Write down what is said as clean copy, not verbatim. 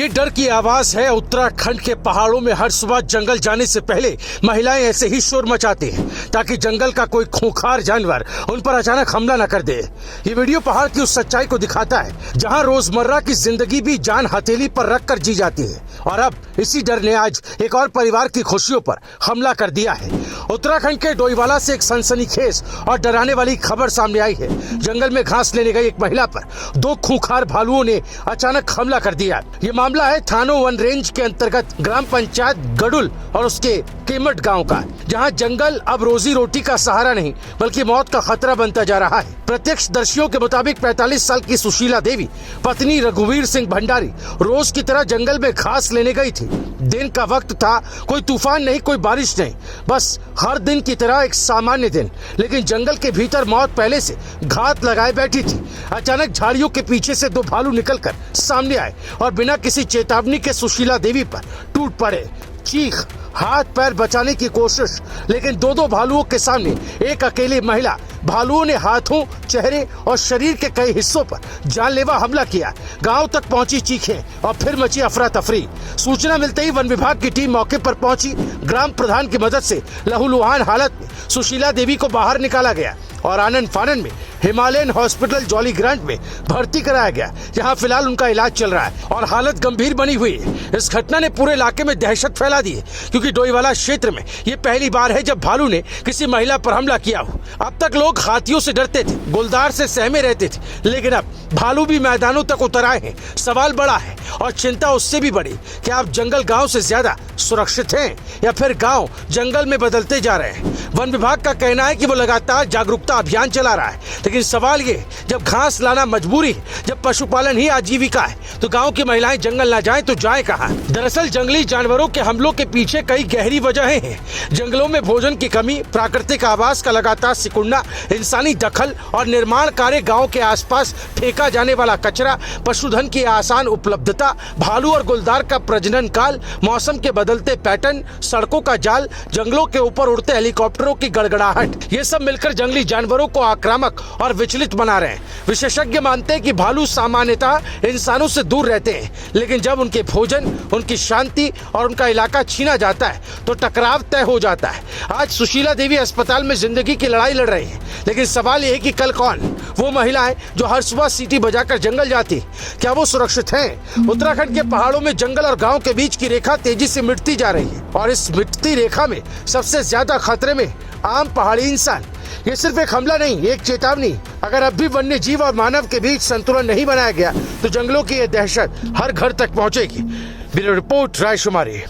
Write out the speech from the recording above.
ये डर की आवाज है उत्तराखंड के पहाड़ों में। हर सुबह जंगल जाने से पहले महिलाएं ऐसे ही शोर मचाती हैं ताकि जंगल का कोई खूंखार जानवर उन पर अचानक हमला न कर दे। ये वीडियो पहाड़ की उस सच्चाई को दिखाता है जहां रोजमर्रा की जिंदगी भी जान हथेली पर रख कर जी जाती है। और अब इसी डर ने आज एक और परिवार की खुशियों पर हमला कर दिया है। उत्तराखंड के डोईवाला से एक सनसनीखेज और डराने वाली खबर सामने आई है। जंगल में घास लेने गई एक महिला पर दो खूंखार भालुओं ने अचानक हमला कर दिया। ये मामला है थानो वन रेंज के अंतर्गत ग्राम पंचायत गडुल और उसके केमट गांव का, जहां जंगल अब रोजी रोटी का सहारा नहीं बल्कि मौत का खतरा बनता जा रहा है। प्रत्यक्षदर्शियों के मुताबिक 45 साल की सुशीला देवी पत्नी रघुवीर सिंह भंडारी रोज की तरह जंगल में घास लेने गई थी। दिन का वक्त था, कोई तूफान नहीं, कोई बारिश नहीं, बस हर दिन की तरह एक सामान्य दिन। लेकिन जंगल के भीतर मौत पहले से घात लगाए बैठी थी। अचानक झाड़ियों के पीछे से दो भालू निकलकर सामने आए और बिना किसी चेतावनी के सुशीला देवी पर टूट पड़े। चीख, हाथ पैर बचाने की कोशिश, लेकिन दो भालुओं के सामने एक अकेली महिला। भालुओं ने हाथों, चेहरे और शरीर के कई हिस्सों पर जानलेवा हमला किया। गांव तक पहुंची चीखें और फिर मची अफरा तफरी। सूचना मिलते ही वन विभाग की टीम मौके पर पहुंची। ग्राम प्रधान की मदद से लहूलुहान हालत में सुशीला देवी को बाहर निकाला गया और आनन फानन में हिमालयन हॉस्पिटल जॉली ग्रांट में भर्ती कराया गया, जहां फिलहाल उनका इलाज चल रहा है और हालत गंभीर बनी हुई है। इस घटना ने पूरे इलाके में दहशत फैला दी है, क्योंकि डोईवाला क्षेत्र में ये पहली बार है जब भालू ने किसी महिला पर हमला किया हो। अब तक लोग हाथियों से डरते थे, गुलदार से सहमे रहते थे, लेकिन अब भालू भी मैदानों तक उतर आए हैं। सवाल बड़ा है और चिंता उससे भी बड़ी कि आप जंगल गाँव से ज्यादा सुरक्षित हैं या फिर गाँव जंगल में बदलते जा रहे हैं। वन विभाग का कहना है कि वो लगातार जागरूकता अभियान चला रहा है, लेकिन सवाल ये, जब घास लाना मजबूरी है, जब पशुपालन ही आजीविका है, तो गांव की महिलाएं जंगल ना जाएं तो जाएं कहां? दरअसल जंगली जानवरों के हमलों के पीछे कई गहरी वजहें हैं। जंगलों में भोजन की कमी, प्राकृतिक आवास का लगातार सिकुड़ना, इंसानी दखल और निर्माण कार्य, गाँव के आसपास फेंका जाने वाला कचरा, पशुधन की आसान उपलब्धता, भालू और गुलदार का प्रजनन काल, मौसम के बदलते पैटर्न, सड़कों का जाल, जंगलों के ऊपर उड़ते हेलीकॉप्टरों की गड़गड़ाहट, ये सब मिलकर जंगली जानवरों को आक्रामक और विचलित बना रहे हैं। विशेषज्ञ मानते हैं कि भालू सामान्यतः इंसानों से दूर रहते हैं, लेकिन जब उनके भोजन, उनकी शांति और उनका इलाका छीना जाता है तो टकराव तय हो जाता है। आज सुशीला देवी अस्पताल में जिंदगी की लड़ाई लड़ रही है, लेकिन सवाल यह है कि कल कौन? वो महिलाएं जो हर सुबह सीटी बजाकर जंगल जाती, क्या वो सुरक्षित हैं? उत्तराखंड के पहाड़ों में जंगल और गाँव के बीच की रेखा तेजी से मिटती जा रही है और इस मिटती रेखा में सबसे ज्यादा खतरे में आम पहाड़ी इंसान। ये सिर्फ एक हमला नहीं, एक चेतावनी। अगर अब भी वन्य जीव और मानव के बीच संतुलन नहीं बनाया गया तो जंगलों की ये दहशत हर घर तक पहुंचेगी। Bureau report, रायशुमारी।